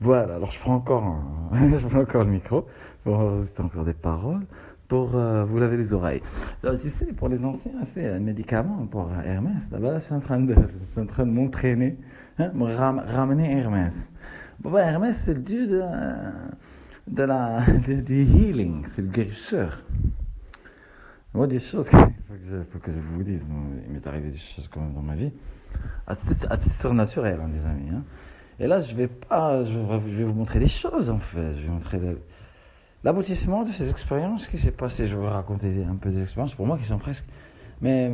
Voilà, alors je prends encore le micro pour enregistrer encore des paroles, pour vous laver les oreilles. Alors, tu sais, pour les anciens, c'est un médicament pour Hermès. Là-bas, je suis en train de m'entraîner, hein, ramener Hermès. Bon, bah, Hermès, c'est le dieu du healing, c'est le guérisseur. Moi, des choses faut que je vous dise, il m'est arrivé des choses quand même dans ma vie, assez surnaturelles, hein, les amis. Hein. Et là, je vais vous montrer des choses en fait. Je vais vous montrer l'aboutissement de ces expériences qui s'est passé. Je vais vous raconter un peu des expériences pour moi qui sont presque. Mais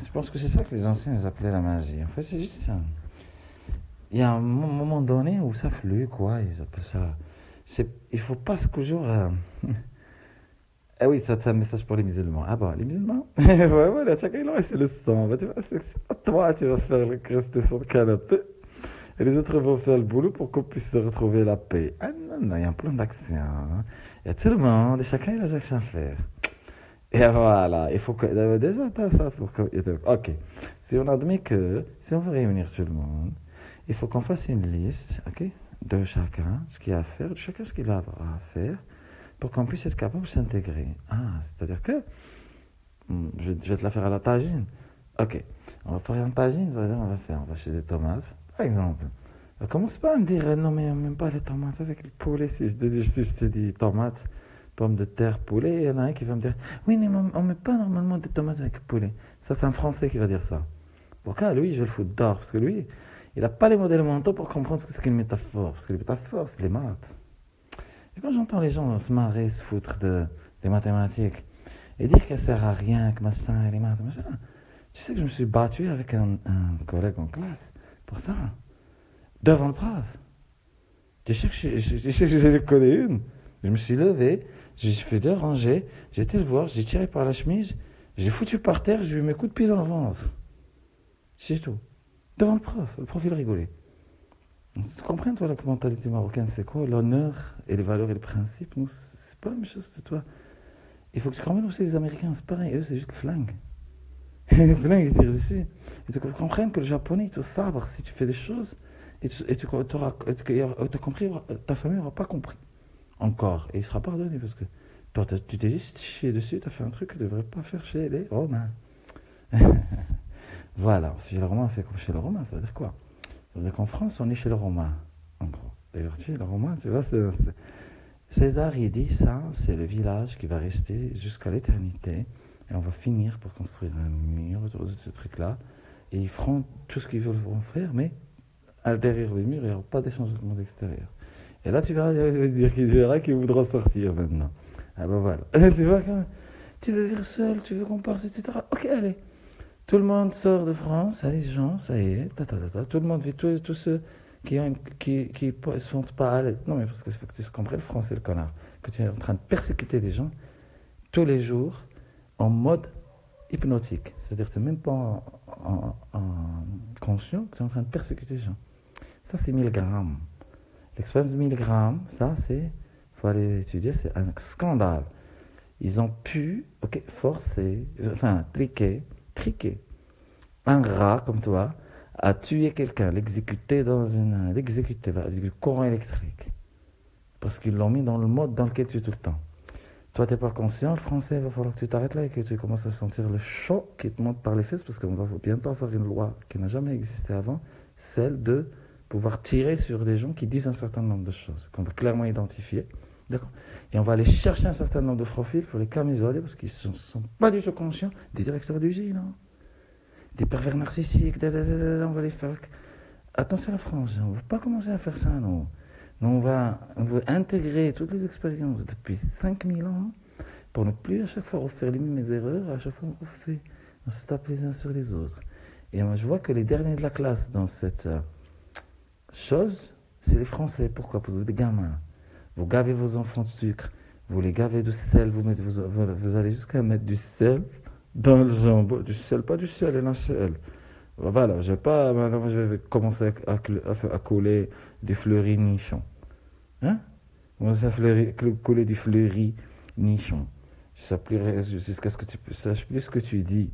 je pense que c'est ça que les anciens ils appelaient la magie. En fait, c'est juste ça. Il y a un moment donné où ça flue, quoi. Ils appellent ça. Il faut pas se toujours. Ah oui, ça, c'est un message pour les musulmans. Ah bah, les musulmans. Ouais, voilà, chacun il a c'est le sang. Bah, tu vois, c'est pas toi, tu vas faire rester sur le canapé. Et les autres vont faire le boulot pour qu'on puisse se retrouver la paix. Ah non, non, il y a un plan d'action. Hein. Il y a tout le monde et chacun il a sa action à faire. Et voilà, il faut que. Déjà, t'as ça. Ok. Si on admet que, si on veut réunir tout le monde, il faut qu'on fasse une liste, ok, de chacun, ce qu'il a à faire, de chacun ce qu'il a à faire, pour qu'on puisse être capable de s'intégrer. Ah, c'est-à-dire que. Je vais te la faire à la tagine. Ok. On va faire une tagine, c'est-à-dire on va acheter des tomates, par exemple. Commence pas à me dire, non mais même pas les tomates avec le poulet. Si je te dis tomates, pommes de terre, poulet, il y en a un qui va me dire, oui, mais on met pas normalement des tomates avec le poulet. Ça, c'est un Français qui va dire ça. Pourquoi lui, je vais le foutre dehors, parce que lui, il n'a pas les modèles mentaux pour comprendre ce qu'est une métaphore. Parce que les métaphores, c'est les maths. Et quand j'entends les gens se marrer, se foutre des mathématiques, et dire qu'elle sert à rien, que machin, les maths, machin, tu sais que je me suis battu avec un collègue en classe pour ça, devant le prof. Tu sais que j'ai collé une. Je me suis levé, j'ai fait deux rangées, j'ai été le voir, j'ai tiré par la chemise, j'ai foutu par terre, j'ai eu mes coups de pied dans le ventre. C'est tout. Devant le prof il rigolait. Tu comprends, toi, la mentalité marocaine, c'est quoi? L'honneur et les valeurs et les principes, nous, c'est pas la même chose que toi. Il faut que tu comprennes aussi les Américains, c'est pareil, eux, c'est juste le flingue. Le flingue, ils tirent dessus. Et tu comprennes que le japonais, il te sabre si tu fais des choses, et tu as compris, ta famille n'aura pas compris. Encore. Et il sera pardonné parce que toi, tu t'es juste chié dessus, tu as fait un truc que tu ne devrais pas faire chez les Romains. Voilà, chez les Romains, on fait comme chez les Romains, ça veut dire quoi? Ça veut dire qu'en France, on est chez les Romains, en gros. D'ailleurs, tu es les Romains, tu vois, César, il dit ça, c'est le village qui va rester jusqu'à l'éternité. Et on va finir pour construire un mur autour de ce truc-là. Et ils feront tout ce qu'ils veulent faire, mais derrière le mur, il n'y aura pas d'échangement extérieur. Et là, tu verras, il verra qu'ils voudront sortir maintenant. Ah ben voilà. Tu vois, quand même, tu veux vivre seul, tu veux qu'on parte, etc. Ok, allez. Tout le monde sort de France, allez, gens, ça y est, tout le monde vit, tous ceux qui ne sont pas à l'aise. Non, mais parce qu'il faut que tu comprennes le français, le connard. Que tu es en train de persécuter des gens tous les jours en mode hypnotique. C'est-à-dire que tu n'es même pas en conscient que tu es en train de persécuter les gens. Ça, c'est 1000 grammes. L'expérience de 1000 grammes, ça, il faut aller étudier, c'est un scandale. Ils ont pu, ok, forcer, enfin, triquer un rat comme toi à tuer quelqu'un, l'exécuter, avec du courant électrique. Parce qu'ils l'ont mis dans le mode dans lequel tu es tout le temps. Toi, tu n'es pas conscient, le français, il va falloir que tu t'arrêtes là et que tu commences à sentir le choc qui te monte par les fesses, parce qu'on va bientôt avoir une loi qui n'a jamais existé avant, celle de pouvoir tirer sur des gens qui disent un certain nombre de choses, qu'on va clairement identifier. D'accord. Et on va aller chercher un certain nombre de profils, il faut les camisoler, parce qu'ils ne sont pas du tout conscients des directeurs d'usine, hein, des pervers narcissiques, on va les faire. Attention à la France, on ne va pas commencer à faire ça, non. On va intégrer toutes les expériences depuis 5000 ans pour ne plus à chaque fois refaire les mêmes erreurs, à chaque fois on se tape les uns sur les autres. Et moi je vois que les derniers de la classe dans cette chose, c'est les Français. Pourquoi? Parce que vous êtes des gamins. Vous gavez vos enfants de sucre, vous les gavez de sel, vous allez jusqu'à mettre du sel dans le jambon. Du sel, pas du sel et sel. Voilà, je vais pas, maintenant je vais commencer à coller des fleuris nichons. Hein? Commencer à coller du fleuri nichon. Jusqu'à ce que tu saches plus ce que tu dis.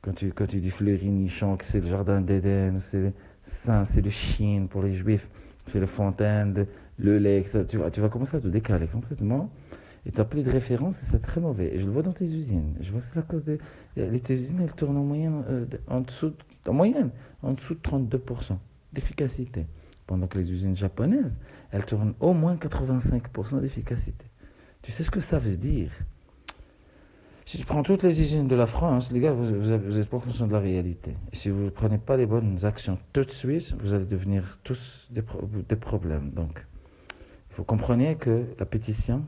Quand tu dis fleuri nichon, que c'est le jardin d'Éden, c'est le Chine pour les juifs. c'est les fontaines, le lait, ça, tu vas commencer à te décaler complètement. Et tu n'as plus de référence et c'est très mauvais. Et je le vois dans tes usines. Je vois que c'est à cause de. Tes usines, elles tournent en moyenne, en moyenne, en dessous de 32% d'efficacité. Pendant que les usines japonaises, elles tournent au moins 85% d'efficacité. Tu sais ce que ça veut dire? Si tu prends toutes les usines de la France, les gars, vous êtes pas conscients de la réalité. Et si vous ne prenez pas les bonnes actions tout de suite, vous allez devenir tous des problèmes. Donc, il faut comprendre que la pétition,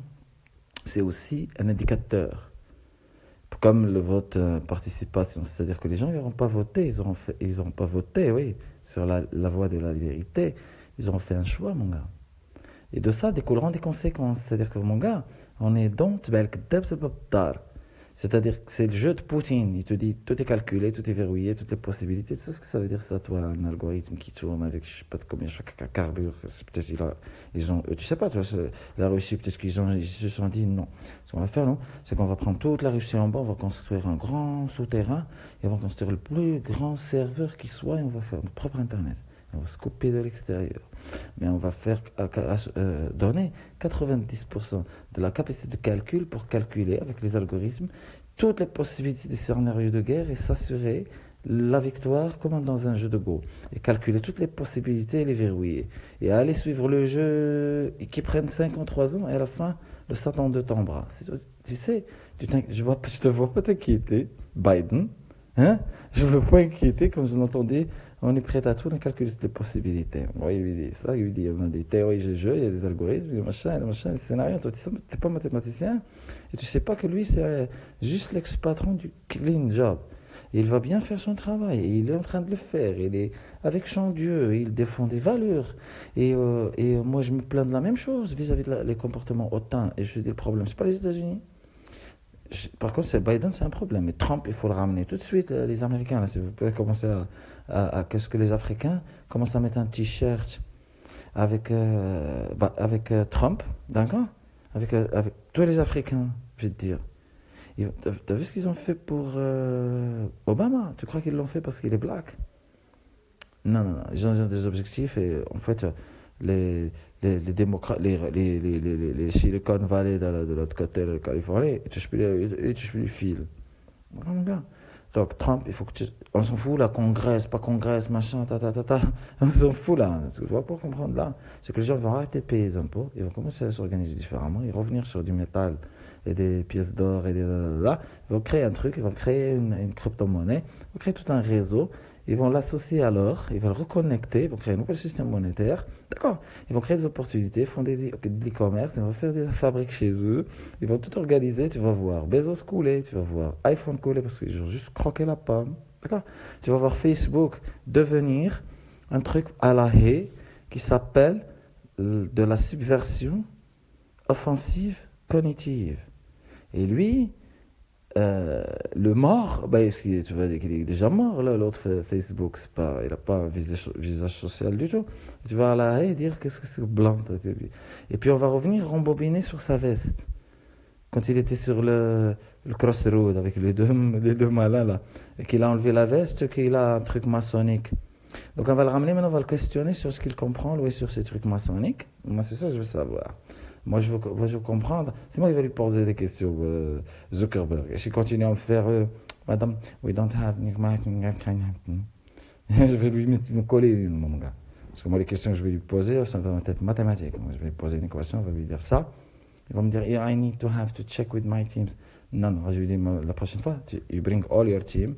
c'est aussi un indicateur. Comme le vote participation, c'est-à-dire que les gens n'auront pas voté, ils n'auront pas voté, oui, sur la voie de la vérité. Ils auront fait un choix, mon gars. Et de ça découleront des conséquences. C'est-à-dire que, mon gars, on est donc, c'est-à-dire que c'est le jeu de Poutine. Il te dit tout est calculé, tout est verrouillé, toutes les possibilités. Tu sais ce que ça veut dire, ça, toi, un algorithme qui tourne avec je sais pas combien chaque carbure. Peut-être ils ont, tu sais pas, toi, la Russie, peut-être ils se sont dit non. Ce qu'on va faire, non, c'est qu'on va prendre toute la Russie en bas, on va construire un grand souterrain et on va construire le plus grand serveur qui soit et on va faire notre propre Internet. On va se couper de l'extérieur. Mais on va faire donner 90% de la capacité de calcul pour calculer avec les algorithmes toutes les possibilités des scénarios de guerre et s'assurer la victoire comme dans un jeu de Go. Et calculer toutes les possibilités et les verrouiller. Et aller suivre le jeu qui prenne 53 ans et à la fin, le Satan de ton bras. Tu sais, je te vois pas t'inquiéter, Biden. Hein? Je ne veux pas inquiéter quand je l'entendais. On est prêt à tout, on calcule toutes les possibilités. Oui, il dit ça, il dit on a des théories de jeu, il y a des algorithmes, des scénarios. Toi, tu n'es pas mathématicien et tu ne sais pas que lui, c'est juste l'ex-patron du clean job. Et il va bien faire son travail et il est en train de le faire. Il est avec son Dieu, il défend des valeurs. Et moi, je me plains de la même chose vis-à-vis des comportements hautains. Et je dis le problème, c'est pas les États-Unis. Par contre, c'est Biden, c'est un problème. Mais Trump, il faut le ramener tout de suite, les Américains. Là, si vous pouvez commencer qu'est-ce que les Africains commencent à mettre un t-shirt avec Trump, d'accord, avec tous les Africains, je vais te dire. T'as vu ce qu'ils ont fait pour Obama? Tu crois qu'ils l'ont fait parce qu'il est black? Non, non, non. Ils ont des objectifs et en fait, les démocrates, les Silicon Valley de l'autre côté de la Californie, ils touchent plus le fil. Voilà, mon gars. Donc, Trump, il faut que on s'en fout là, congrès, pas congrès, machin, On s'en fout là. Ce que je vois pas comprendre là, c'est que les gens vont arrêter de payer les impôts, ils vont commencer à s'organiser différemment, ils vont revenir sur du métal et des pièces d'or et des là. Ils vont créer un truc, ils vont créer une crypto-monnaie, ils vont créer tout un réseau. Ils vont l'associer à l'or, ils vont le reconnecter, ils vont créer un nouvel système monétaire. D'accord? Ils vont créer des opportunités, font de l'e-commerce, ils vont faire des fabriques chez eux, ils vont tout organiser, tu vas voir Bezos couler, tu vas voir iPhone couler parce qu'ils ont juste croqué la pomme. D'accord? Tu vas voir Facebook devenir un truc à la haie qui s'appelle de la subversion offensive cognitive. Et lui, le mort, tu vois qu'il est déjà mort, là, l'autre Facebook, il n'a pas un visage social du tout. Tu vas là et dire qu'est-ce que c'est blanc. Et puis on va revenir rembobiner sur sa veste. Quand il était sur le crossroad avec les deux malins là, et qu'il a enlevé la veste, qu'il a un truc maçonnique. Donc on va le ramener maintenant, on va le questionner sur ce qu'il comprend, lui, sur ces trucs maçonniques. Moi, c'est ça que je veux savoir. Moi, je veux comprendre. C'est moi qui vais lui poser des questions, Zuckerberg. Et je continue à me faire, Madame, we don't have... Je vais me coller une, mon gars. Parce que moi, les questions que je vais lui poser, ça va être mathématiques. Moi, je vais lui poser une équation, on va lui dire ça. Il va me dire, yeah, I need to have to check with my teams. Non, non, je lui dis, la prochaine fois, you bring all your team,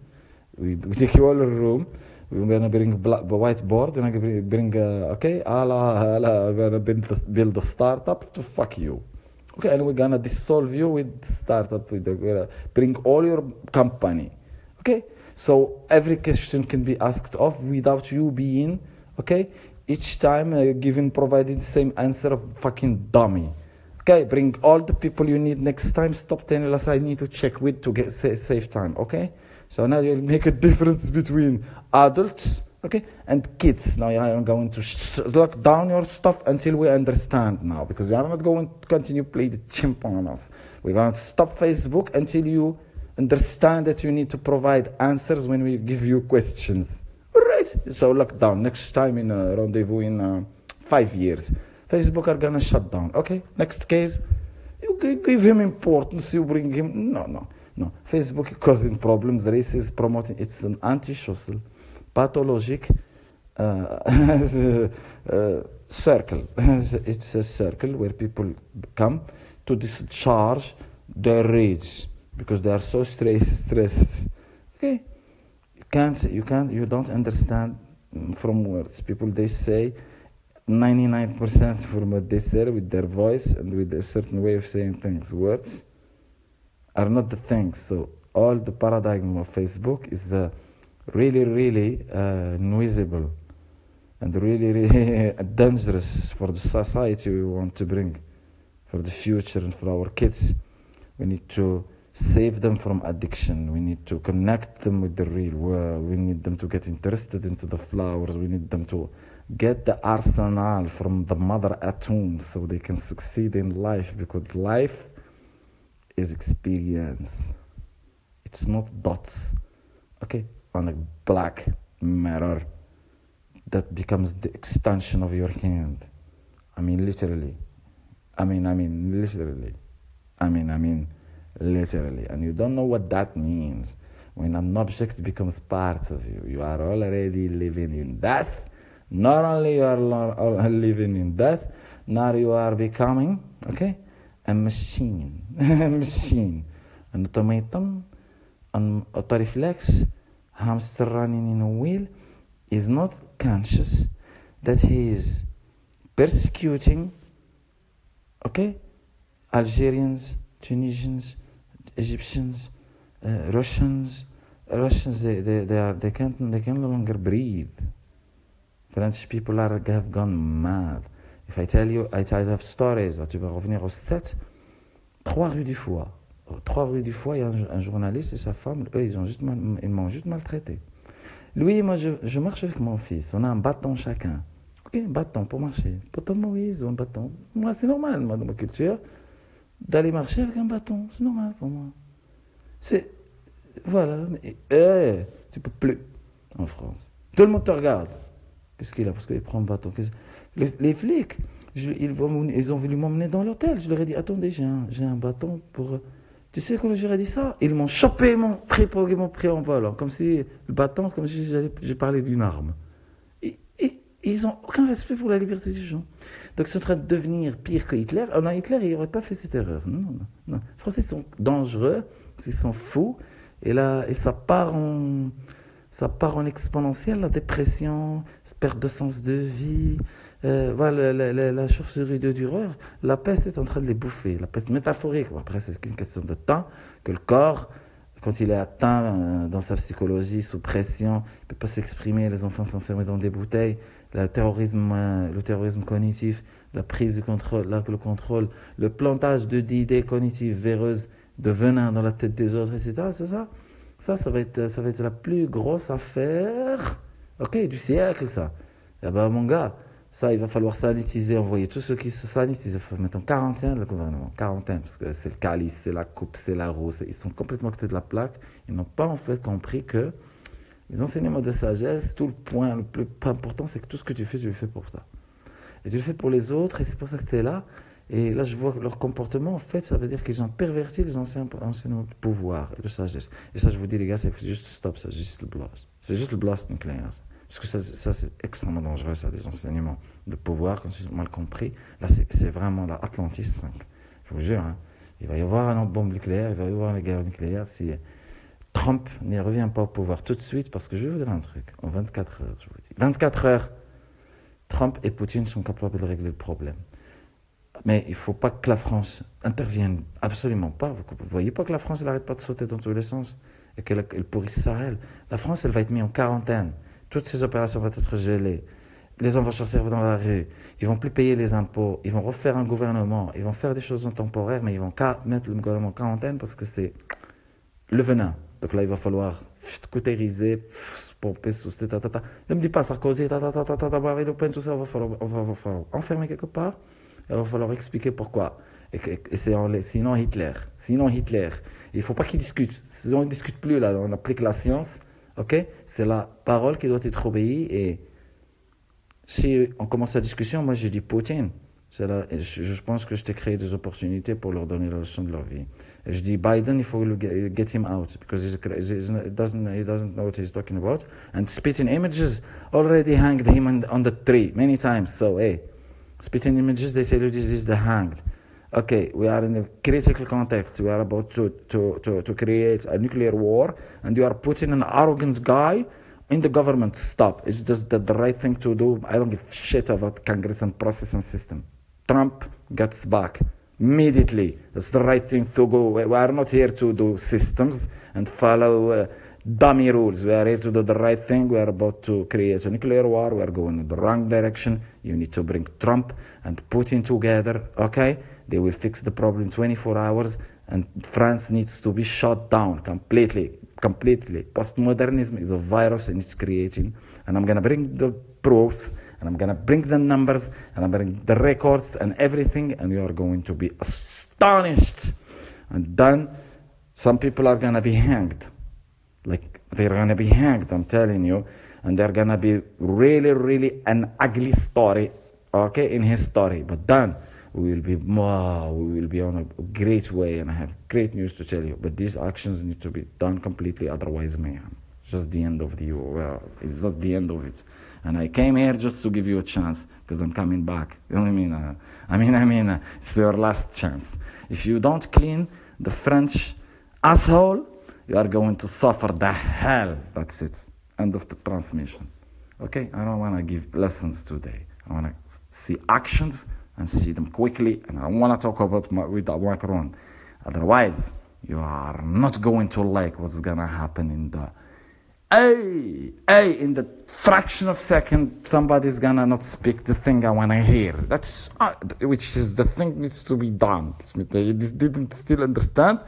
we take you all the room, we're gonna bring whiteboard, we're gonna bring, okay, we're gonna build a startup to fuck you. Okay, and we're gonna dissolve you with startup, we're gonna bring all your company. Okay, so every question can be asked of without you being, okay, each time providing the same answer of fucking dummy. Okay, bring all the people you need next time. Stop telling us I need to check with to get save time. Okay, so now you'll make a difference between adults, okay, and kids. Now I'm going to lock down your stuff until we understand now, because we are not going to continue play the chimp on us. We're going to stop Facebook until you understand that you need to provide answers when we give you questions. All right. So lock down. Next time in a rendezvous in 5 years. Facebook are gonna shut down. Okay, next case, you give him importance, you bring him. No. Facebook is causing problems, racist, promoting. It's an antisocial, pathologic circle. It's a circle where people come to discharge their rage because they are so stressed. Okay, you don't understand from words. People, they say 99% from what they say with their voice and with a certain way of saying things. Words are not the things. So all the paradigm of Facebook is really noisable and really dangerous for the society we want to bring for the future and for our kids. We need to save them from addiction. We need to connect them with the real world. We need them to get interested into the flowers. We need them to get the arsenal from the mother at home so they can succeed in life, because life is experience. It's not dots, okay, on a black mirror that becomes the extension of your hand. I mean literally. Literally. And you don't know what that means. When an object becomes part of you, you are already living in death. Not only you are living in death, now you are becoming, okay, a machine. An automaton, an autoreflex, hamster running in a wheel, is not conscious that he is persecuting, okay, Algerians, Tunisians, Egyptians, Russians, they can no longer breathe. French people have gone mad. If I tell you, I have stories. Tu vas revenir au 7, 3 rue du Foie. 3 rue du Foie, il y a un journaliste et sa femme, eux, ils m'ont juste maltraité. Lui, moi, je marche avec mon fils. On a un bâton chacun. Ok, un bâton pour marcher. Pour Moïse ou un bâton. Moi, c'est normal, moi, dans ma culture, d'aller marcher avec un bâton. C'est normal pour moi. Voilà. Mais, tu peux plus en France. Tout le monde te regarde. Qu'est-ce qu'il a? Parce qu'il prend un bâton. Les flics, ils ont voulu m'emmener dans l'hôtel. Je leur ai dit, attendez, j'ai un bâton pour... Tu sais quand j'aurais dit ça? Ils m'ont chopé, ils m'ont pris en vol. Comme si le bâton, comme si j'ai parlé d'une arme. Et ils n'ont aucun respect pour la liberté des gens. Donc ils sont en train de devenir pire que Hitler. Hitler, il n'aurait pas fait cette erreur. Non. Les Français sont dangereux, ils sont fous. Et ça part en exponentiel, la dépression, perte de sens de vie. Voilà, la chauve-souris de Dürer, la peste est en train de les bouffer. La peste métaphorique. Après, c'est qu'une question de temps que le corps, quand il est atteint dans sa psychologie, sous pression, il ne peut pas s'exprimer. Les enfants sont enfermés dans des bouteilles. Le terrorisme cognitif, la prise du contrôle, le contrôle, le plantage d'idées cognitives véreuses, de venin dans la tête des autres, etc. C'est ça. Ça va être la plus grosse affaire, ok, du siècle, ça. Eh ben, mon gars, ça, il va falloir sanitiser, envoyer tous ceux qui se sanitisent. Il faut mettre en quarantaine le gouvernement. Quarantaine, parce que c'est le calice, c'est la coupe, c'est la roue. Ils sont complètement à côté de la plaque. Ils n'ont pas en fait compris que les enseignements de sagesse, tout le point le plus important, c'est que tout ce que tu le fais pour toi. Et tu le fais pour les autres, et c'est pour ça que tu es là. Et là, je vois leur comportement, en fait, ça veut dire qu'ils ont perverti les enseignements de pouvoir et de sagesse. Et ça, je vous dis, les gars, c'est juste stop, ça, c'est juste le blast. C'est juste le blast nucléaire. Parce que ça, c'est extrêmement dangereux, ça, des enseignements de pouvoir, quand ils ont mal compris. Là, c'est vraiment l'Atlantis 5. Je vous jure, hein. Il va y avoir une bombe nucléaire, il va y avoir une guerre nucléaire si Trump ne revient pas au pouvoir tout de suite, parce que je vais vous dire un truc, en 24 heures, je vous dis. 24 heures, Trump et Poutine sont capables de régler le problème. Mais il ne faut pas que la France intervienne, absolument pas. Vous ne voyez pas que la France n'arrête pas de sauter dans tous les sens et qu'elle pourrisse Sahel. La France, elle va être mise en quarantaine. Toutes ces opérations vont être gelées. Les gens vont sortir dans la rue. Ils ne vont plus payer les impôts. Ils vont refaire un gouvernement. Ils vont faire des choses en temporaire, mais ils vont mettre le gouvernement en quarantaine parce que c'est le venin. Donc là, il va falloir cautériser, pomper, ne me dis pas Sarkozy, Marine Le Pen, tout ça, on va falloir enfermer quelque part. Il va falloir expliquer pourquoi. Et sinon Hitler. Il ne faut pas qu'ils discutent. Sinon, on ne discute plus, là. On applique la science. Ok, c'est la parole qui doit être obéie. Et si on commence la discussion, moi j'ai dit Poutine. Je pense que je t'ai créé des opportunités pour leur donner la leçon de leur vie. Et je dis Biden, il faut get him out because he doesn't know what he's talking about. And spitting images already hanged him on the tree many times. So hey, spitting images, they say the disease the hanged. Okay, we are in a critical context. We are about to create a nuclear war, and you are putting an arrogant guy in the government. Stop. It's just the right thing to do. I don't give shit about Congress and process and system. Trump gets back immediately. That's the right thing to go. We are not here to do systems and follow dummy rules. We are here to do the right thing. We are about to create a nuclear war. We are going in the wrong direction. You need to bring Trump and Putin together, okay? They will fix the problem in 24 hours, and France needs to be shut down completely. Postmodernism is a virus and it's creating, and I'm going to bring the proofs, and I'm going to bring the numbers, and I'm going to bring the records and everything, and you are going to be astonished. And then some people are going to be hanged. Like, they're going to be hanged, I'm telling you, and they're going to be really, really an ugly story, okay, in history. But then we will be on a great way, and I have great news to tell you. But these actions need to be done completely, otherwise mayhem. It's just the end of the war. Well, it's not the end of it. And I came here just to give you a chance, because I'm coming back. You know what I mean? It's your last chance. If you don't clean the French asshole, you are going to suffer the hell. That's it. End of the transmission. Okay? I don't want to give lessons today. I want to see actions and see them quickly, and I want to talk about with Macron. Otherwise, you are not going to like what's gonna happen in the in the fraction of second. Somebody's gonna not speak the thing I want to hear. That's which is the thing needs to be done. This didn't still understand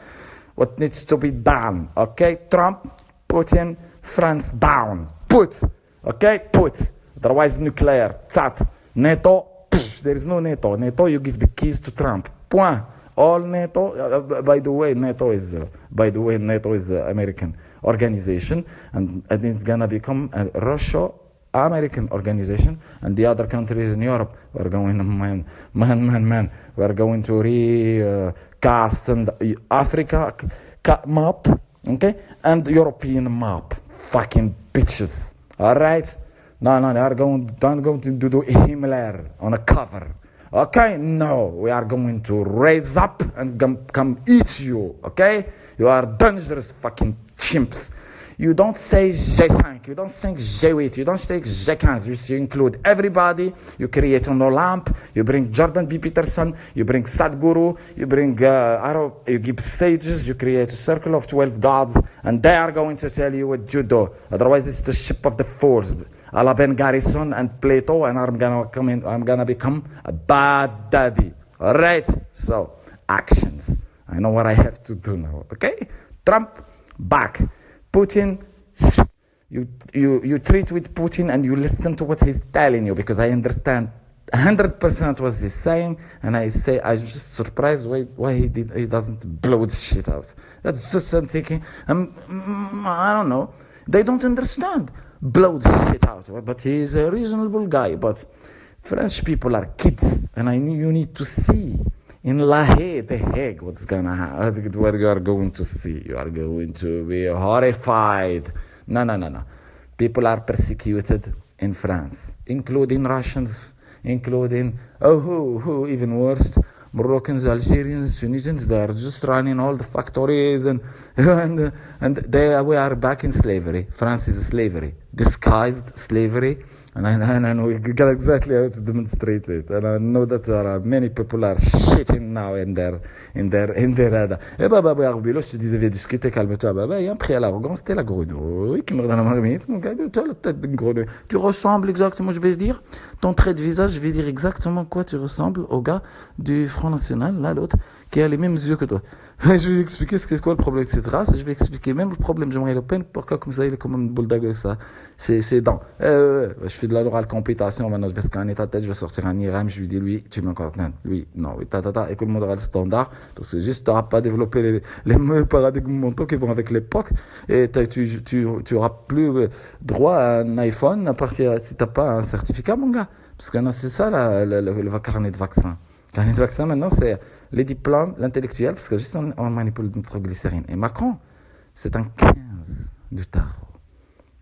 what needs to be done. Okay, Trump, Putin, France down. Put. Otherwise, nuclear. Tat. NATO. There is no NATO. NATO, you give the keys to Trump. Point. All NATO. By the way, NATO is American organization, and it's gonna become a Russia-American organization, and the other countries in Europe we're going man. We're going to recast and Africa map, okay, and European map. Fucking bitches. All right. No, they are going to do Himmler on a cover. Okay? No, we are going to raise up and come eat you. Okay? You are dangerous fucking chimps. You don't say G5, you don't say G8, you don't say G15. You include everybody. You create an Olymp. You bring Jordan B. Peterson. You bring Sadhguru. You bring, you give sages. You create a circle of 12 gods. And they are going to tell you what you do. Otherwise, it's the ship of the fools. A la Ben Garrison and Plato, and I'm gonna become a bad daddy. All right? So, actions. I know what I have to do now. Okay? Trump, back. Putin, you treat with Putin and you listen to what he's telling you, because I understand 100% what he's saying, and I'm just surprised why he doesn't blow the shit out. That's just I'm thinking. I don't know. They don't understand. Blow the shit out. But he's a reasonable guy. But French people are kids, and you need to see in La Haye, The Hague, what's gonna happen, what you are going to see. You are going to be horrified. No. People are persecuted in France, including Russians, including, who even worse, Moroccans, Algerians, Tunisians. They are just running all the factories, and we are back in slavery. France is slavery, disguised slavery. And I know exactly how to demonstrate it. And I know that there are many people are shitting now in their Barbilo, je te disais, viens discuter, calme-toi. Il y a un prix à l'arrogance, c'était la grenouille qui me redonne la marmite. Mon gars, tu as la tête d'une grenouille. Tu ressembles exactement, je vais dire, ton trait de visage, je vais dire exactement quoi tu ressembles au gars du Front National, là, l'autre, qui a les mêmes yeux que toi. Je vais lui expliquer c'est quoi le problème avec cette race. Je vais expliquer même le problème de Jean-Marie Le Pen. Pourquoi comme ça il est comme une boule d'agneau ça. C'est dents. Je fais de l'oral compétition. Maintenant je vais scanner ta tête. Je vais sortir un IRM. Je lui dis lui tu m'es content. Lui non. Écoute mon oral standard. Parce que juste tu n'auras pas développé les paradigmes mentaux qui vont avec l'époque. Et tu auras plus droit à un iPhone à partir si tu n'as pas un certificat mon gars. Parce que c'est ça le carnet de vaccin. Le carnet de vaccin, maintenant, c'est les diplômes, l'intellectuel, parce que juste on manipule notre glycérine. Et Macron, c'est un 15 du tarot.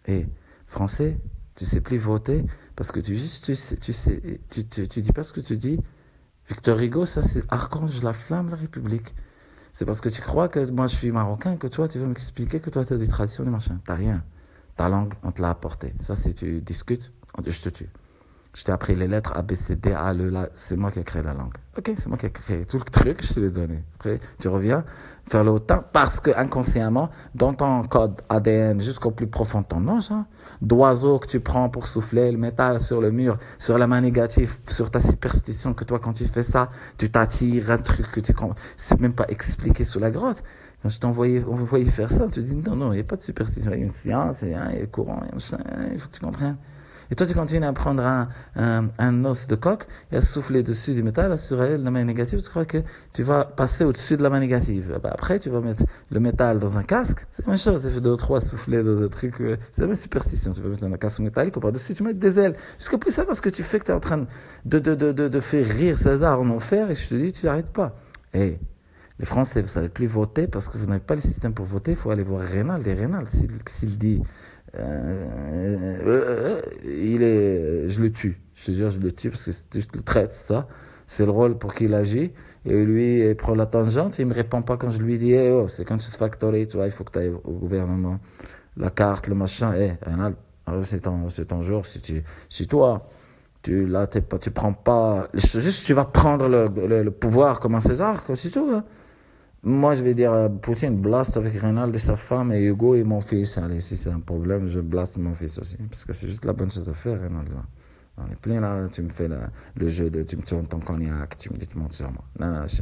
Et français, tu sais plus voter parce que tu dis pas ce que tu dis. Victor Hugo, ça c'est Archange, la flamme, la République. C'est parce que tu crois que moi je suis marocain que toi tu veux m'expliquer que toi tu as des traditions, des machins. T'as rien. Ta langue, on te l'a apportée. Ça, si tu discutes, je te tue. Je t'ai appris les lettres A, B, C, D, A, le, la. C'est moi qui ai créé la langue. Ok, c'est moi qui ai créé tout le truc, je te l'ai donné. Après, tu reviens faire le autant parce que inconsciemment, dans ton code ADN jusqu'au plus profond de ton âge, d'oiseau que tu prends pour souffler, le métal sur le mur, sur la main négative, sur ta superstition que toi, quand tu fais ça, tu t'attires un truc que tu comprends. C'est même pas expliqué sous la grotte. Quand je t'envoyais faire ça, tu dis non, il n'y a pas de superstition, il y a une science, il y a un courant, il faut que tu comprennes. Et toi, tu continues à prendre un os de coq et à souffler dessus du métal, sur la main négative, tu crois que tu vas passer au-dessus de la main négative. Après, tu vas mettre le métal dans un casque, c'est la même chose, c'est fait 2 ou 3 souffler dans des trucs, c'est la même superstition. Tu vas mettre un casque métallique, par-dessus, tu mets des ailes. Jusqu'à plus ça, parce que tu fais que tu es en train de faire rire César en enfer, et je te dis, tu n'arrêtes pas. Et les Français, vous ne savez plus voter parce que vous n'avez pas le système pour voter, il faut aller voir Reynald. Et Reynald, s'il dit je le tue. Je te jure, je le tue parce que je le traite, ça. C'est le rôle pour qu'il agit. Et lui, il prend la tangente. Il me répond pas quand je lui dis, c'est Conscious Factory, tu vois, il faut que tu ailles au gouvernement. La carte, le machin, c'est ton jour. Si toi, tu prends pas, juste tu vas prendre le pouvoir comme un César, c'est tout, hein. Moi, je vais dire, Poutine blast avec Reynald et sa femme et Hugo et mon fils. Allez, si c'est un problème, je blaste mon fils aussi. Parce que c'est juste la bonne chose à faire, Reynald. Là. On est plein là, tu me fais le jeu de, tu me tournes ton cognac, tu me dis, tu montes sur moi. Non, je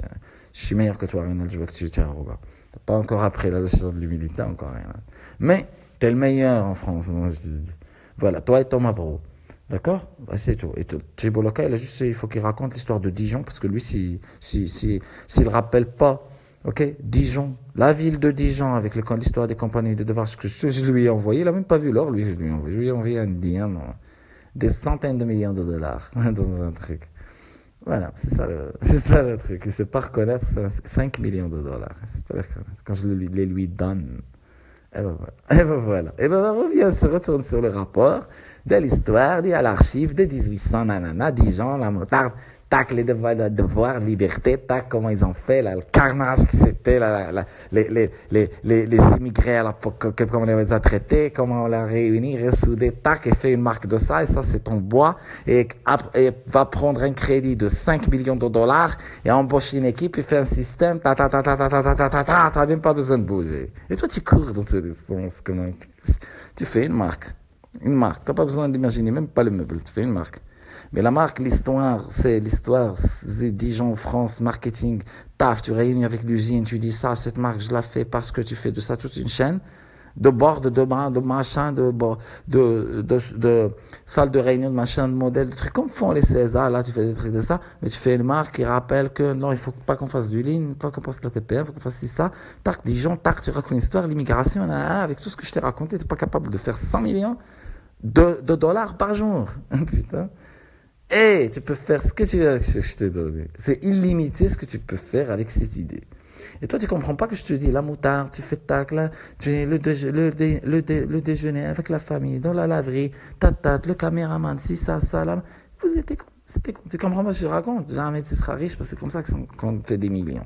suis meilleur que toi, Reynald, je vois que tu es arrogant. T'as pas encore appris la leçon de l'humilité, encore, Reynald. Mais, t'es le meilleur en France, moi, je te dis. Voilà, toi et Thomas Bro. D'accord, c'est tout. Et Thibault Loca, il faut qu'il raconte l'histoire de Dijon, parce que lui, s'il rappelle pas, ok, Dijon, la ville de Dijon, avec l'histoire des compagnies de devoirs que je lui ai envoyé, il n'a même pas vu l'or, lui, je lui ai envoyé un diamant, des centaines de millions de dollars dans un truc. Voilà, c'est ça le truc. Il ne sait pas reconnaître 5 millions de dollars. C'est pas reconnaître. Quand je les lui donne, et ben voilà. Et ben voilà. Et ben on se retourne sur le rapport de l'histoire, à l'archive de 1800, nanana, Dijon, la moutarde, tac, les devoirs, liberté, tac, comment ils ont fait, là, le carnage que c'était, les immigrés à l'époque, comment on les a traités, comment on les a réunis, ressoudés, tac, et fait une marque de ça, et ça c'est ton bois, et va prendre un crédit de 5 millions de dollars, et embaucher une équipe, et fait un système, t'as même pas besoin de bouger. Et toi tu cours dans tous les sens, tu fais une marque, t'as pas besoin d'imaginer, même pas le meuble, tu fais une marque. Mais la marque, l'histoire, c'est Dijon, France, marketing, taf, tu réunis avec l'usine, tu dis ça, cette marque, je la fais parce que tu fais de ça toute une chaîne, de bord, de bain, de machin, de salle de réunion, de machin, de modèle, de trucs comme font les César, là, tu fais des trucs de ça, mais tu fais une marque qui rappelle que non, il faut pas qu'on fasse du ligne, il faut qu'on fasse de la TPM, il faut qu'on fasse ça, tac, Dijon, tac, tu racontes l'histoire, l'immigration, avec tout ce que je t'ai raconté, tu n'es pas capable de faire 100 millions de dollars par jour. Putain. Et tu peux faire ce que tu veux avec ce que je t'ai donné. C'est illimité ce que tu peux faire avec cette idée. Et toi, tu comprends pas que je te dis, la moutarde, tu fais tac, là, tu es le déjeuner avec la famille, dans la laverie, le caméraman, si ça, là. Vous étiez con, c'était con. Tu comprends pas ce que je raconte? Jamais tu seras riche parce que c'est comme ça qu'on fait des millions.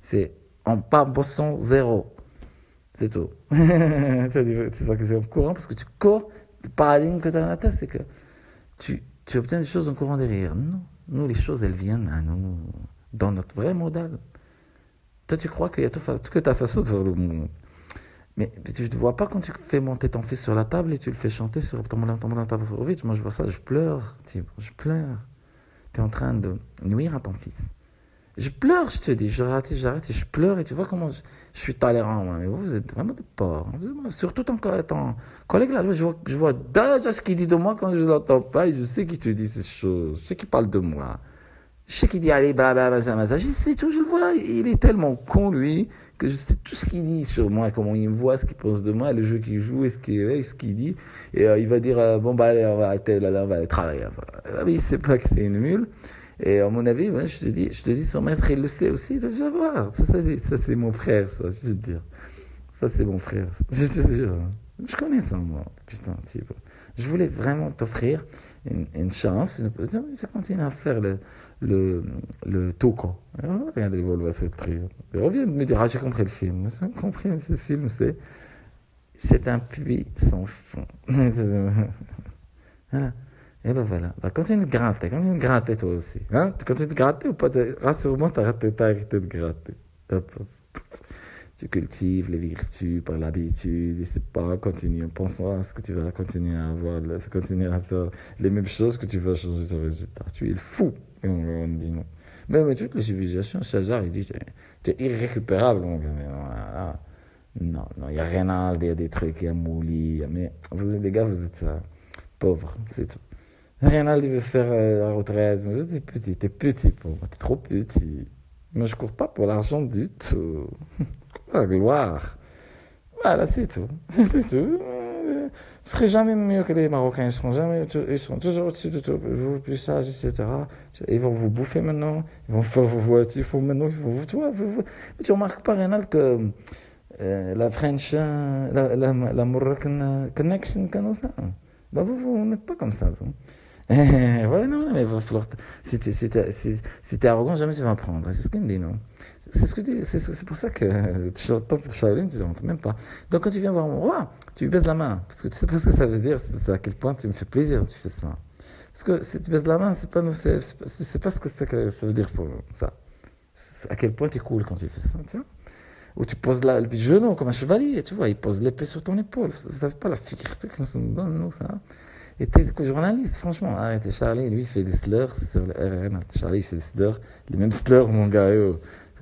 C'est en pas bossant zéro. C'est tout. Tu vois que c'est en courant parce que tu cours. Le paradigme que tu as dans la tête, c'est que tu obtiens des choses en courant derrière. Non, nous, les choses, elles viennent à nous, dans notre vrai modèle. Toi, tu crois qu'il y a que ta façon de voir le monde. Mais tu ne vois pas quand tu fais monter ton fils sur la table et tu le fais chanter sur ton table. Moi, je vois ça, je pleure. Je pleure. Tu es en train de nuire à ton fils. Je pleure, je te dis, j'arrête et je pleure et tu vois comment je suis tolérant. Moi. Mais vous êtes vraiment des porcs. Surtout ton collègue là, je vois déjà ce qu'il dit de moi quand je l'entends pas et je sais qu'il te dit ces choses, je sais qu'il parle de moi. Je sais qu'il dit, allez, blablabla, je sais tout, je le vois. Il est tellement con, lui, que je sais tout ce qu'il dit sur moi, comment il me voit, ce qu'il pense de moi, le jeu qu'il joue, et ce qu'il dit. Et il va dire, bon, bah, allez, on va arrêter, là, on va aller travailler. Ah, mais il sait pas que c'est une mule. Et à mon avis, ouais, je te dis, son maître, il le sait aussi. Je vais voir. Ça, c'est mon frère, ça, je veux te dire. Ça, c'est mon frère. te jure. Je connais ça, moi. Putain, type. Je voulais vraiment t'offrir une chance. Je continue à faire le toucan. Regarde les Volvo, c'est très. Et reviens de me dire, ah, j'ai compris le film. J'ai compris ce film, c'est un puits sans fond. Voilà. Et ben voilà. Bah, continue de gratter toi aussi. Hein? Tu continues de gratter ou pas? Rassure-moi, t'as arrêté de gratter. Hop, hop. Tu cultives les vertus par l'habitude et c'est pas continue en pensant à ce que tu vas continuer à avoir, continuer à faire les mêmes choses que tu vas changer ton résultat. Tu es fou. Et on dit non. Mais toutes les civilisations, César, il dit, tu es irrécupérable, mon gars. Mais non, non, il n'y a rien à dire, des trucs, il y a mouli. Mais vous, les gars, vous êtes pauvres, c'est tout. Rien à dire faire la retraite. Mais je dis petit, t'es petit pour moi, t'es trop petit. Moi, je cours pas pour l'argent du tout. La gloire. Voilà, c'est tout. C'est tout. Vous serez jamais mieux que les Marocains. Ils seront toujours au-dessus de tout. Vous, plus sages, etc. Ils vont vous bouffer maintenant. Ils vont faire vos voitures. Maintenant, ils vont vous tuer. Mais tu remarques pas, Rénal, que la French, la Moroccan Connection, comme ça. Bah, vous n'êtes pas comme ça, vous. Ouais, non, mais il va falloir. Si t'es arrogant, jamais tu vas apprendre. C'est ce qu'il me dit, non? C'est ce que c'est pour ça que tu chantes pour Shaolin, tu rentres même pas. Donc quand tu viens voir mon roi, tu lui baises la main. Parce que tu sais pas ce que ça veut dire, c'est à quel point tu me fais plaisir quand tu fais ça. Parce que si tu baises la main, c'est pas ce que ça veut dire pour ça. C'est à quel point tu es cool quand tu fais ça, tu vois. Ou tu poses le genou comme un chevalier, tu vois, il pose l'épée sur ton épaule. Vous savez pas la fierté que ça nous donne, nous, ça. Et tes journalistes, franchement, arrêtez. Charlie, lui, il fait des slurs sur le RN. Charlie, il fait des slurs, les mêmes slurs, mon gars,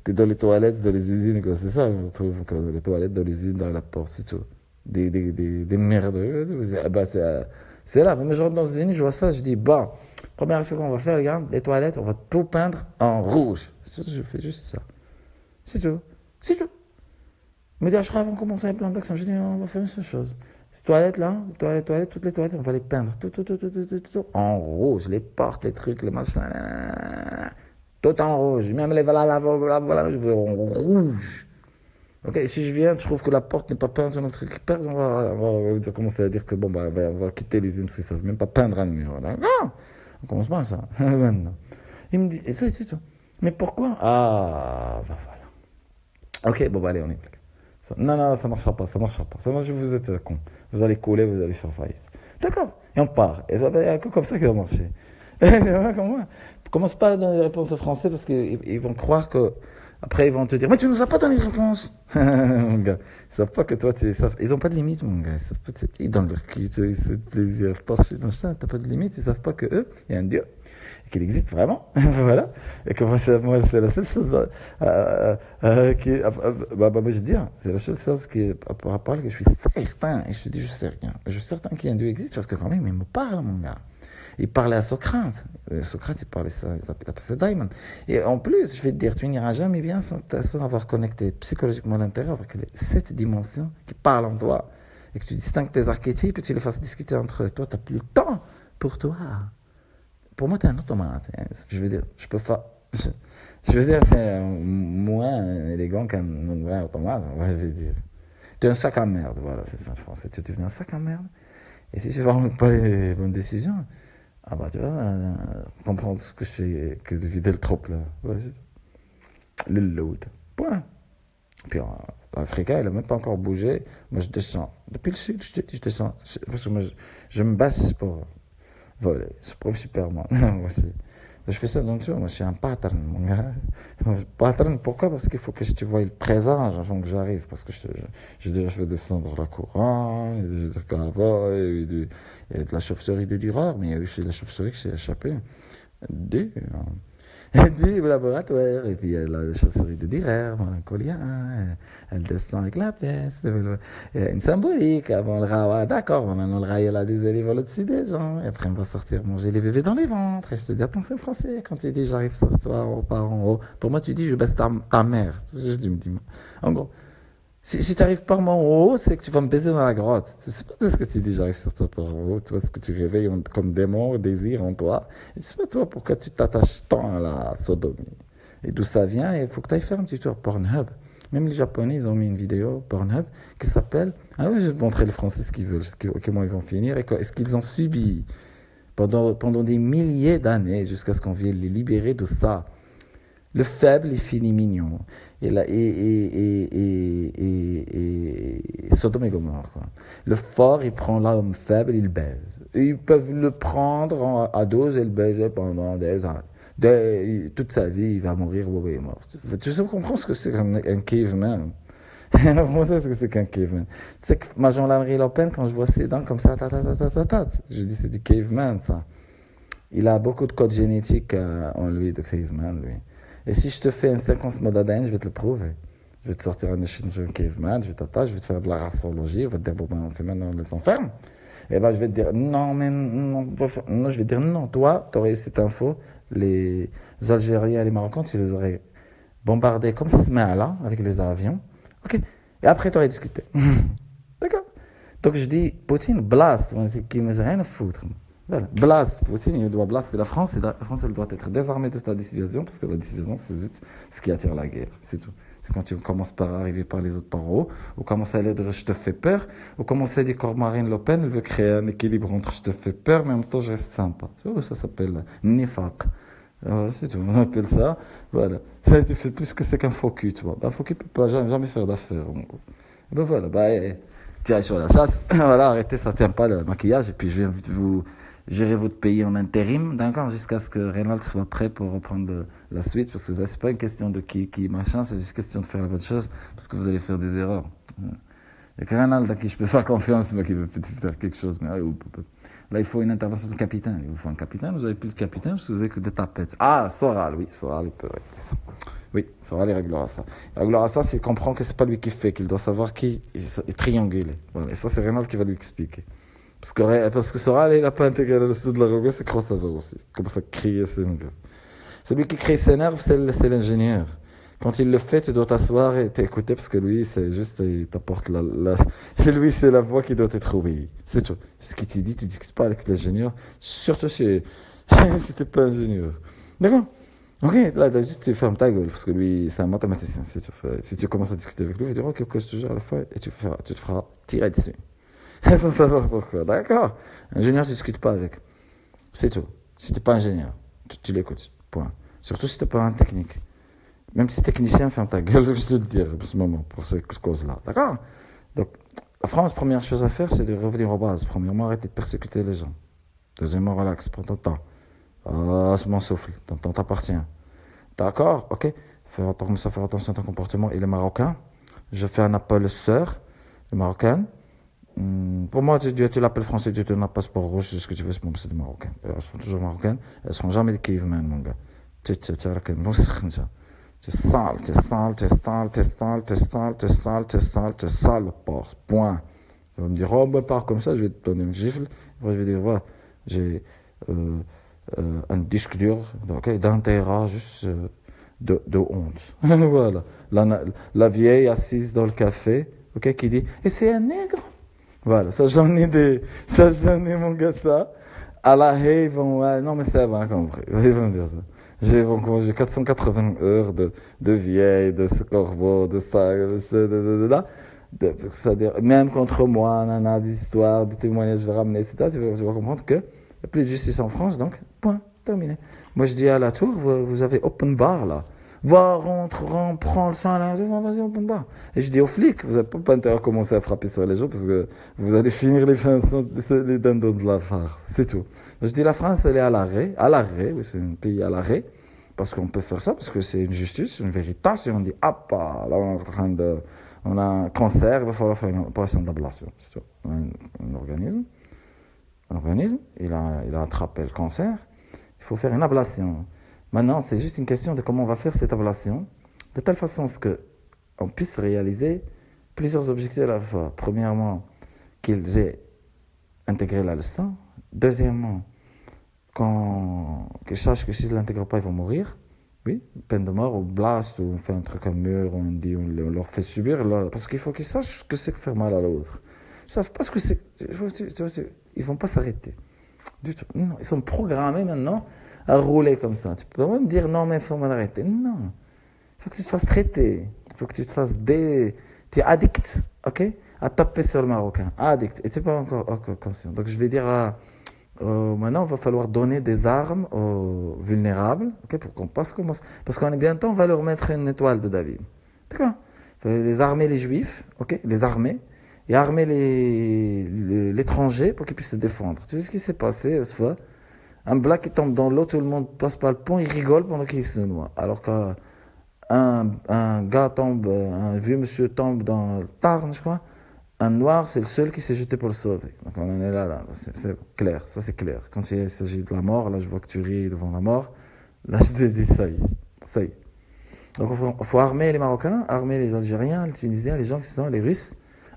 que dans les toilettes, dans les usines, quoi. C'est ça, on trouve, dans les toilettes, dans les usines, dans la porte, c'est tout. Des merdes. Ah bah, c'est là. Même je rentre dans une usine, je vois ça, je dis, bon, première chose qu'on va faire, les gars, les toilettes, on va tout peindre en rouge. Je fais juste ça. C'est tout. C'est tout. Il me dit, Ashraf, on commence à plan d'action. Je dis, on va faire une seule chose. Ces toilettes là, toilettes, toutes les toilettes, on va les peindre. Tout, en rouge. Les portes, les trucs, les machins. Tout en rouge. Même les voilà, je veux en rouge. Ok, si je viens, je trouve que la porte n'est pas peinte sur notre truc. On va commencer à dire que bon, bah, on va quitter l'usine parce qu'ils ne savent même pas peindre un mur. Non, on commence pas ça. Maintenant. Il me dit, et ça, c'est tout. Mais pourquoi? Ah, bah voilà. Ok, bon, bah allez, on est blague. Non, ça marchera pas. Ça vous êtes con. Vous allez couler, vous allez faire faillite. D'accord, et on part. Et il n'y a que comme ça que ça va marcher. Comme moi. Commence pas à donner des réponses en français parce qu'ils vont croire que. Après, ils vont te dire, mais tu nous as pas donné de réponse. Mon gars, ils savent pas que toi, ils ont pas de limite, mon gars. Ils donnent leur cul, ils se plaisir. T'as pas de limite, ils savent pas que eux, il y a un Dieu qu'il existe vraiment, voilà, et que moi, c'est la seule chose moi, je veux dire, c'est la seule chose par rapport à laquelle je suis certain, et je te dis, je sais rien, je suis certain qu'il y a un Dieu existe, parce que quand même, il me parle, mon gars. Il parlait à Socrate. Socrate, il parlait ça, il appelait ça Daimon. Et en plus, je vais te dire, tu n'iras jamais bien sans avoir connecté psychologiquement à l'intérieur avec cette dimension qui parle en toi, et que tu distingues tes archétypes et tu les fasses discuter entre eux. Toi, tu n'as plus le temps pour toi. Pour moi, t'es un automate. Je veux dire, je peux pas. Je veux dire, c'est moins élégant qu'un vrai automate. Je veux dire. Tu es un sac à merde, voilà, c'est ça en français. Tu deviens un sac à merde. Et si tu ne prends pas les bonnes décisions, ah bah tu vas comprendre ce que c'est que de vider le trop là. Voilà, le load. Point. Puis l'Africain, il n'a même pas encore bougé. Moi, je descends. Depuis le sud, je te dis, je descends. Parce que moi, je me basse pour. Voilà, c'est pour Superman. Je fais ça dans tout. Moi, je suis un pattern, mon gars. Pattern, pourquoi? Parce qu'il faut que je te voie le présage avant que j'arrive. Parce que je vais descendre la couronne, il y a du cavale, il y a de la chauve-souris de Dureur, mais il y a aussi la chauve-souris qui s'est échappée. Elle dit au laboratoire, et puis elle a la chasserie de Dürer, mon collier, elle descend avec la pièce, une symbolique, avant le rawa, d'accord, maintenant le rail, elle a des élèves au-dessus des gens, et après on va sortir manger les bébés dans les ventres, et je te dis, attention français, quand tu dis j'arrive ce soir, on part en haut, pour moi tu dis je baisse ta mère, je dis, en gros, si tu arrives par moi en haut, c'est que tu vas me baiser dans la grotte. C'est pas ce que tu dis, j'arrive sur toi par en haut. Tu vois ce que tu réveilles comme démon, désir en toi. Et c'est pas toi pourquoi tu t'attaches tant à la sodomie. Et d'où ça vient, il faut que tu ailles faire un petit tour Pornhub. Même les Japonais, ils ont mis une vidéo Pornhub qui s'appelle. Ah oui, je vais te montrer les Français ce qu'ils veulent, comment ils vont finir et ce qu'ils ont subi pendant des milliers d'années jusqu'à ce qu'on vienne les libérer de ça. Le faible, il finit mignon. Et Sodome et Gomorre, quoi. Le fort, il prend l'homme faible, il baise. Et ils peuvent le prendre à dose et le baiser pendant des années. Toute sa vie, il va mourir, il est mort. Tu sais, comprends ce que c'est qu'un caveman. Comment c'est ce que c'est qu'un caveman? Tu sais que ma Jean-Marie Le Pen, quand je vois ses dents comme ça, je dis c'est du caveman, ça. Il a beaucoup de codes génétiques en lui, de caveman, lui. Et si je te fais un séquence mode ADN, je vais te le prouver. Je vais te sortir un échantillon caveman, je vais t'attacher, je vais te faire de la raciologie, je vais te dire, bon, ben, on fait maintenant, on les enferme. Et ben, je vais te dire, non, mais non, non, je vais te dire, non, toi, tu aurais eu cette info, les Algériens et les Marocains, tu les aurais bombardés comme ce matin-là, avec les avions. Ok. Et après, tu aurais discuté. D'accord. Donc, je dis, Poutine, blast, qui ne rien à foutre. Voilà. Blast, Poutine, il doit blaster la France, et la France, elle doit être désarmée de sa dissuasion, parce que la dissuasion, c'est juste ce qui attire la guerre, c'est tout. C'est quand tu commences par arriver par les autres par haut, ou commencer à dire je te fais peur, ou commencer à dire que Marine Le Pen, elle veut créer un équilibre entre je te fais peur, mais en même temps je reste sympa. Ça s'appelle nifaq. C'est tout, on appelle ça, voilà. Ça, tu fais plus que c'est qu'un faux cul, tu vois. Un faux cul peut pas jamais faire d'affaires, en gros. Et ben voilà, tirez sur la sauce, voilà, arrêtez, ça tient pas le maquillage, et puis je viens vous gérer votre pays en intérim, d'accord, jusqu'à ce que Reynald soit prêt pour reprendre la suite, parce que là, c'est pas une question de qui machin, c'est juste une question de faire la bonne chose, parce que vous allez faire des erreurs. Il y a que Reynald à qui je peux faire confiance, mais qui veut peut-être faire quelque chose, mais là, il faut une intervention de capitaine. Il vous faut un capitaine, vous avez plus de capitaine, parce que vous avez que des tapettes. Ah, Soral, oui, Soral, il peut régler ça. Oui, Soral, il réglera ça. Il réglera ça s'il comprend que c'est pas lui qui fait, qu'il doit savoir qui est triangulé. Voilà. Et ça, c'est Reynald qui va lui expliquer. Parce que Soral, il n'a pas intégré le studio de la Rogue, c'est cross savoir aussi. Comment ça crier ses nerfs. Celui qui crée ses nerfs, c'est l'ingénieur. Quand il le fait, tu dois t'asseoir et t'écouter parce que lui, c'est juste, il t'apporte et lui, c'est la voix qui doit être obéie. C'est tout. Ce qu'il te dit, tu discutes pas avec l'ingénieur. Surtout si t'es pas ingénieur. D'accord? Ok, là, juste, tu fermes ta gueule parce que lui, c'est un mathématicien. Si tu commences à discuter avec lui, il va dire, ok, je te jure à la fois et tu te feras tirer dessus. Sans savoir pourquoi. D'accord? Ingénieur, tu discutes pas avec. C'est tout. Si t'es pas ingénieur, tu l'écoutes. Point. Surtout si t'es pas un technique. Même si technicien, ferme ta gueule, je te le dire, en ce moment, pour ces causes-là. D'accord? Donc, la France, première chose à faire, c'est de revenir aux bases. Premièrement, arrêter de persécuter les gens. Deuxièmement, relax, prends ton temps. Mon souffle, ton temps t'appartient. D'accord? Ok? Faire attention à ton comportement. Il est marocain. Je fais un appel sœur, marocaine. Pour moi, tu l'appelles français, tu donnes un passeport rouge, c'est ce que tu veux, c'est des Marocains. Elles sont toujours marocaines, elles seront jamais des cavemen, mon gars. Tu sale, tu sale, tu sale, tu sale, tu sale, tu sale, tu sale, tu sale, le porc. Point. Tu vas me dire, oh, bah, pars comme ça, je vais te donner une gifle. Après, je vais dire, voilà, j'ai un disque dur, okay, d'un terrain juste de honte. Voilà. La vieille assise dans le café, okay, qui dit, et c'est un nègre. Voilà, ça j'en ai mon gars ça. À la haie, ils vont, ouais, non mais ça va, compris. Ils vont dire ça. J'ai 480 heures de vieille, de ce corbeau, de ça, de là. C'est-à-dire, même contre moi, nana, des histoires, des témoignages, je vais ramener, etc. Tu vas comprendre que il n'y a plus de justice en France, donc, point, terminé. Moi je dis à la tour, vous avez open bar là. Va, rentre, prends le sang là, vas-y, open bar. Et je dis aux flics, vous n'avez pas intérêt à commencer à frapper sur les gens parce que vous allez finir les dindons de la farce. C'est tout. Donc, je dis la France, elle est à l'arrêt, oui, c'est un pays à l'arrêt, parce qu'on peut faire ça, parce que c'est une justice, une vérité. Si on dit, ah, là, on a un cancer, il va falloir faire une opération d'ablation. C'est tout. Un organisme, il a attrapé le cancer, il faut faire une ablation. Maintenant, c'est juste une question de comment on va faire cette ablation, de telle façon à ce qu'on puisse réaliser plusieurs objectifs à la fois. Premièrement, qu'ils aient intégré la leçon. Deuxièmement, qu'ils sachent que si je ne l'intègre pas, ils vont mourir. Oui, peine de mort, ou blast, ou on fait un truc à mur, on leur fait subir, là, parce qu'il faut qu'ils sachent ce que c'est que faire mal à l'autre. Ils savent pas ce que c'est. Ils vont pas s'arrêter. Du tout. Non, ils sont programmés maintenant à rouler comme ça. Tu peux pas me dire non, mais il faut mal arrêter. Non. Il faut que tu te fasses traiter. Il faut que tu te fasses Tu es addict, ok, à taper sur le Marocain. Addict. Et tu n'es pas encore conscient. Donc je vais dire maintenant, il va falloir donner des armes aux vulnérables, ok, pour qu'on passe comme ça. Parce qu'on est bientôt, on va leur mettre une étoile de David. D'accord. Il faut les armer les juifs, ok, les armer. Et armer l'étranger pour qu'ils puissent se défendre. Tu sais ce qui s'est passé une fois? Un black qui tombe dans l'eau, tout le monde passe par le pont, il rigole pendant qu'il se noie. Alors qu'un gars tombe, un vieux monsieur tombe dans le Tarn, je crois, un noir, c'est le seul qui s'est jeté pour le sauver. Donc on en est là. C'est clair, ça c'est clair. Quand il s'agit de la mort, là je vois que tu ris devant la mort, là je te dis ça y est, ça y est. Donc il faut armer les Marocains, armer les Algériens, les Tunisiens, les gens qui sont les Russes.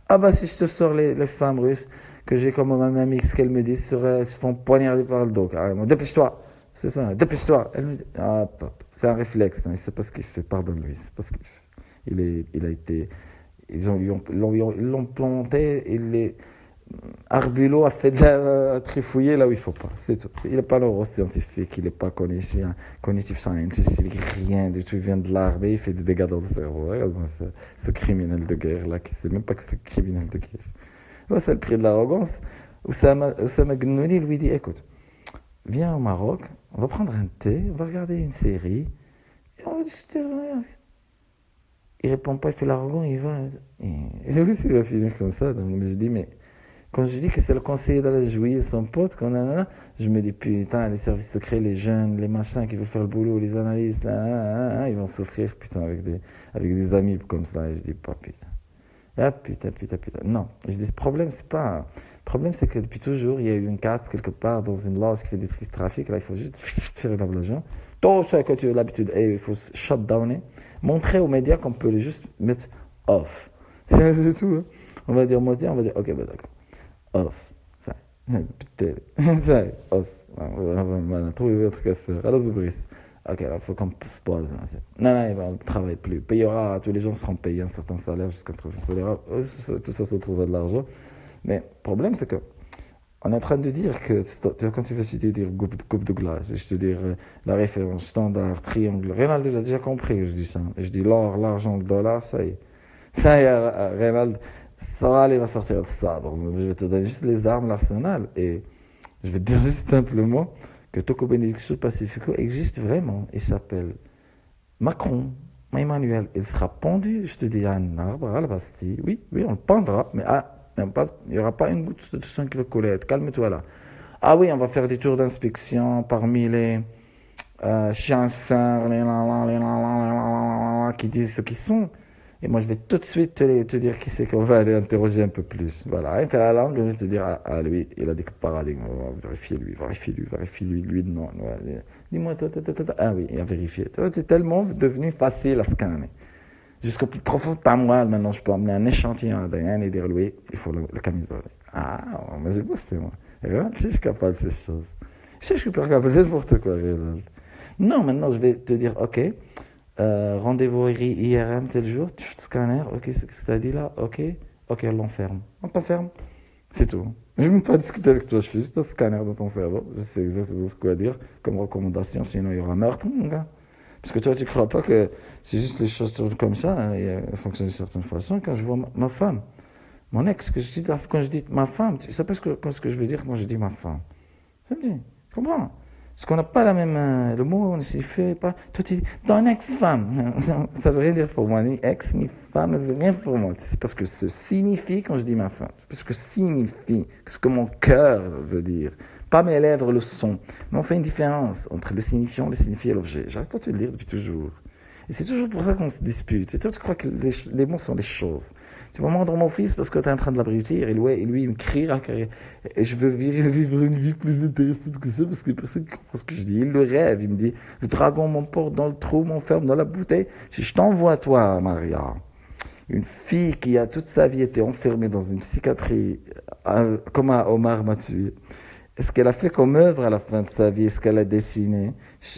Ah bah si je te sors les femmes russes que j'ai comme ma mamie, ce qu'elles me disent, elles se font poignarder par le dos carrément. Dépêche-toi, c'est ça, dépêche-toi. Elle me dit, ah, c'est un réflexe, hein, il sait pas ce qu'il fait, pardonne-lui, c'est pas ce qu'il fait. Il a été, ils l'ont planté, Arbulot a fait de la trifouiller là où il faut pas, c'est tout. Il n'est pas neuroscientifique, il n'est pas cognitive scientist, il n'est rien du tout, il vient de l'armée, il fait des dégâts dans le cerveau. Regarde-moi ça, ce criminel de guerre là, qui ne sait même pas que c'est criminel de guerre. Ouais, c'est le prix de l'arrogance. Oussama Gnouni lui dit, écoute, viens au Maroc, on va prendre un thé, on va regarder une série, et on va discuter. Il répond pas, il fait l'arrogant, il va. Et je sais qu'il va finir comme ça. Donc je dis, mais quand je dis que c'est le conseiller d'aller jouer son pote, je me dis, putain, les services secrets, les jeunes, les machins qui veulent faire le boulot, les analystes, ils vont souffrir, putain, avec des amis comme ça. Et je dis, pas, putain. Ah, putain. Non. Je dis, le problème, c'est pas. Le problème, c'est que depuis toujours, il y a eu une caste quelque part dans une loge qui fait des trafics. Là, il faut juste faire une ablation. Tout ça que tu as l'habitude, et il faut shutdowner. Montrer aux médias qu'on peut les juste mettre off. C'est tout. Hein. On va dire moitié, on va dire, ok, bah d'accord. Off. Ça. Putain. Ça, off. On va trouver un truc à faire. Alors, Brice. Ok, il faut qu'on se pose. Non, on ne travaille plus. Payera, tous les gens seront payés un certain salaire jusqu'à trouver salaire. De toute façon, trouver de l'argent. Mais le problème, c'est que on est en train de dire que quand tu vas dire coupe de glace, je te dire la référence standard, triangle. Reynald il a déjà compris que je dis ça. Je dis l'or, l'argent, le dollar, ça y est. Ça y est, Reynald, ça va aller, va sortir de ça. Donc, je vais te donner juste les armes, l'arsenal. Et je vais te dire juste simplement que Toco Benedictus Pacifico existe vraiment. Il s'appelle Macron, Emmanuel. Il sera pendu, je te dis, à un arbre, à la Bastille. Oui, on le pendra, mais il n'y aura pas une goutte de sang qui va couler. Calme-toi là. Ah oui, on va faire des tours d'inspection parmi les chasseurs, qui disent ce qu'ils sont. Et moi, je vais tout de suite te dire qui c'est qu'on va aller interroger un peu plus. Voilà, avec la langue, je vais te dire, lui, il a des paradigmes. Vérifie-lui, lui, non. Dis-moi, toi. Ah oui, il a vérifié. Toi, c'est tellement devenu facile à scanner. Jusqu'au plus profond de ta moelle, maintenant, je peux emmener un échantillon d'ADN et dire, lui, il faut le camisole. Ah, mais j'ai bossé, moi. Et là, tu sais, je suis capable de ces choses. Je sais, je suis pas capable de n'importe quoi. Non, maintenant, je vais te dire, ok, rendez-vous IRM tel jour, scanner, ok, c'est ce que tu as dit là, ok, on l'enferme. On t'enferme, c'est tout. Je ne vais même pas discuter avec toi, je fais juste un scanner dans ton cerveau, je sais exactement ce qu'on va dire comme recommandation, sinon il y aura meurtre, mon gars. Parce que toi, tu ne crois pas que c'est juste les choses comme ça, hein, et elles fonctionnent d'une certaine façon. Quand je vois ma femme, mon ex, quand je dis ma femme, tu sais pas ce que je veux dire quand je dis ma femme. Tu comprends? Parce qu'on n'a pas la même. Le mot, on ne s'y fait pas. Toi, tu dis ton ex-femme. Ça veut rien dire pour moi, ni ex, ni femme, ça veut rien pour moi. C'est parce que ça signifie quand je dis ma femme. C'est parce que ça signifie, ce que mon cœur veut dire. Pas mes lèvres le sont. Mais on fait une différence entre le signifiant, le signifié et l'objet. J'arrête pas de te le dire depuis toujours. Et c'est toujours pour ça qu'on se dispute. Et toi, tu crois que les mots sont les choses. Tu vas me rendre mon fils parce que tu es en train de l'abrutir, et lui, il me criera, et je veux vivre une vie plus intéressante que ça, parce que personne ne comprend ce que je dis. Il le rêve, il me dit, le dragon m'emporte dans le trou, m'enferme dans la bouteille. Si je t'envoie, toi, Maria, une fille qui a toute sa vie été enfermée dans une psychiatrie, comme Omar m'a tué, est-ce qu'elle a fait comme œuvre à la fin de sa vie? Est-ce qu'elle a dessiné?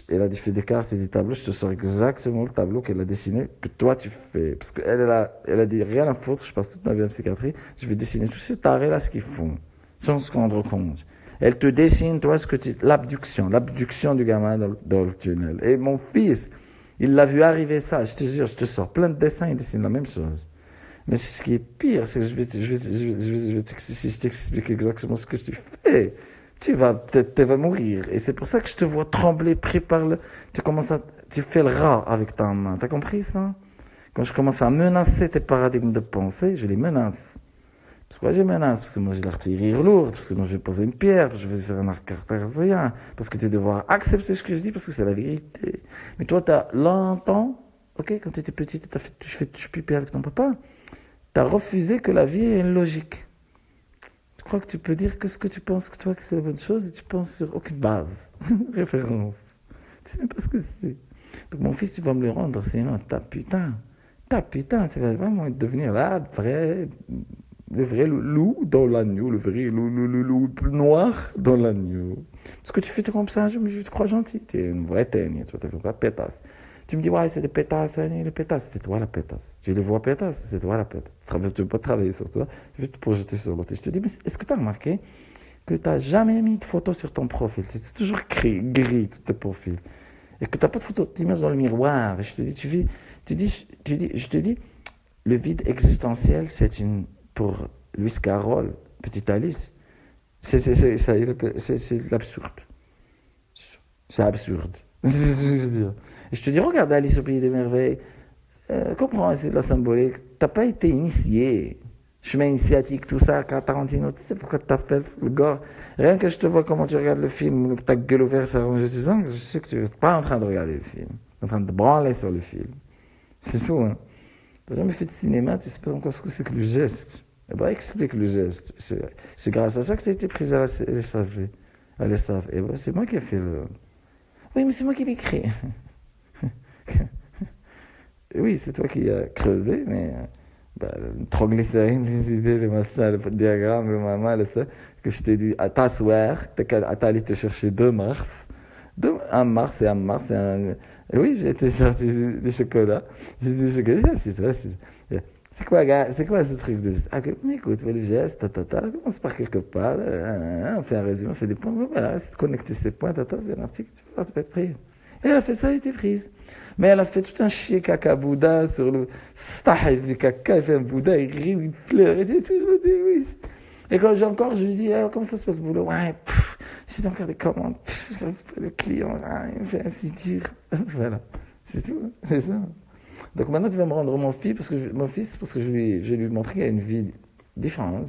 Elle a fait des cartes et des tableaux. Je te sors exactement le tableau qu'elle a dessiné, que toi tu fais. Parce qu'elle elle a dit rien à foutre, je passe toute ma vie en psychiatrie, je vais dessiner tous ces tarés-là ce qu'ils font, sans se rendre compte. Elle te dessine, toi, l'abduction du gamin dans le tunnel. Et mon fils, il l'a vu arriver ça, je te jure, je te sors plein de dessins, il dessine la même chose. Mais ce qui est pire, c'est que je t'explique exactement ce que tu fais. Tu vas mourir. Et c'est pour ça que je te vois trembler, pris par le, tu fais le rat avec ta main. T'as compris ça? Quand je commence à menacer tes paradigmes de pensée, je les menace. Pourquoi je menace? Parce que moi j'ai l'artillerie lourde, parce que moi je vais poser une pierre, parce que je vais faire un arc cartésien, parce que tu dois devoir accepter ce que je dis, parce que c'est la vérité. Mais toi, tu as longtemps, ok, quand tu étais petit, tu fais pipi avec ton papa, tu as refusé que la vie ait une logique. Je crois que tu peux dire que ce que tu penses que toi que c'est la bonne chose et tu penses sur aucune base, référence. Tu sais même pas ce que c'est. Donc mon fils, tu vas me le rendre, sinon ta putain, tu vas vraiment devenir là, le vrai loup dans l'agneau, le vrai loup noir dans l'agneau. Ce que tu fais comme ça, je te crois gentil, tu es une vraie teigne, tu es une vraie pétasse. Tu me dis, ouais, c'est des pétasses, les pétasses, c'est toi la pétasse. Tu les vois pétasses, c'est toi la pétasse. Tu ne veux pas travailler sur toi, tu veux te projeter sur l'autre. Je te dis, mais est-ce que tu as remarqué que tu n'as jamais mis de photo sur ton profil? C'est toujours gris, tout tes profils. Et que tu n'as pas de photo de t'image dans le miroir. Et je te dis, je te dis, le vide existentiel, pour Luis Carroll, petite Alice, c'est l'absurde. C'est absurde. C'est ce que je veux dire. Et je te dis, regarde Alice au Pays des Merveilles. Comprends, c'est de la symbolique. T'as pas été initié. Chemin initiatique, tout ça, quand Tarantino, tu sais pourquoi tu t'appelles le gars. Rien que je te vois comment tu regardes le film, ta gueule ouverte, ça ronge tes ongles, je sais que tu n'es pas en train de regarder le film. Tu es en train de te branler sur le film. C'est tout, hein. Tu n'as jamais fait de cinéma, tu sais pas encore ce que c'est que le geste. Eh ben, explique le geste. C'est grâce à ça que tu as été prise à la SAV. À l'ESAV. Eh ben, c'est moi qui ai fait le. Oui, mais c'est moi qui l'ai créé. Oui, c'est toi qui as creusé, mais le triglycérine, les idées, les machins, le diagramme, le maman, le ça, que je t'ai dit à t'asseoir, t'es allé te chercher 2 mars, un mars et un mars, et oui, j'ai été chercher des chocolats. J'ai dit des chocolats, c'est ça, c'est quoi, gars, c'est quoi ce truc de. Ah, mais écoute, le geste, commence par quelque part, on fait un résumé, on fait des points, voilà, c'est de connecter ces points, fais un article, tu vas être prise. Et elle a fait ça, elle a été prise. Mais elle a fait tout un chier caca Bouddha sur le stahil du caca, il fait un Bouddha, il rit, il pleure, et tout, je me dis oui. Et quand je lui dis, comment ça se passe le boulot? Ouais, j'ai encore des commandes, je n'arrive pas le client, il me fait ainsi dur. Voilà, c'est tout, c'est ça. Donc maintenant, tu vas me rendre mon fils, parce que je lui montrer qu'il y a une vie différente,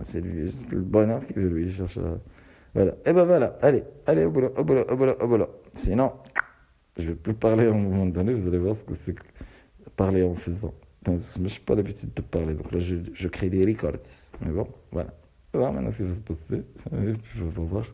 c'est le bonheur que lui cherche. Voilà, et ben voilà, allez, au boulot, au boulot, au boulot, au boulot. Sinon, je vais plus parler à un moment donné, vous allez voir ce que c'est que parler en faisant. Donc, je n'ai pas l'habitude de parler, donc là, je crée des records. Mais bon, voilà. On va voir maintenant ce qui va se passer, et puis on va voir.